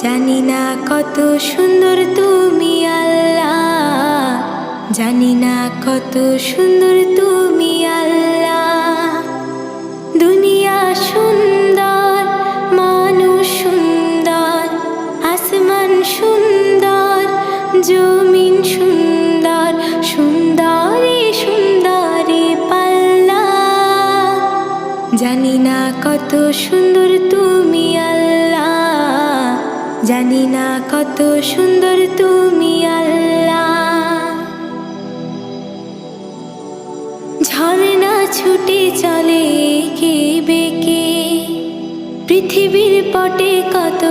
জানি না কত সুন্দর তুমি আল্লাহ, জানি না কত সুন্দর তুমি আল্লাহ। দুনিয়া সুন্দর, মানুষ সুন্দর, আসমান সুন্দর, জমিন সুন্দর, সুন্দরী সুন্দরী পাল্লা। জানি না কত সুন্দর তুমি আল্লাহ, জানি না কত সুন্দর তুমি আল্লাহ। ঝর্ণা ছুটে চলে এঁকে বেঁকে, পৃথিবীর পটে কত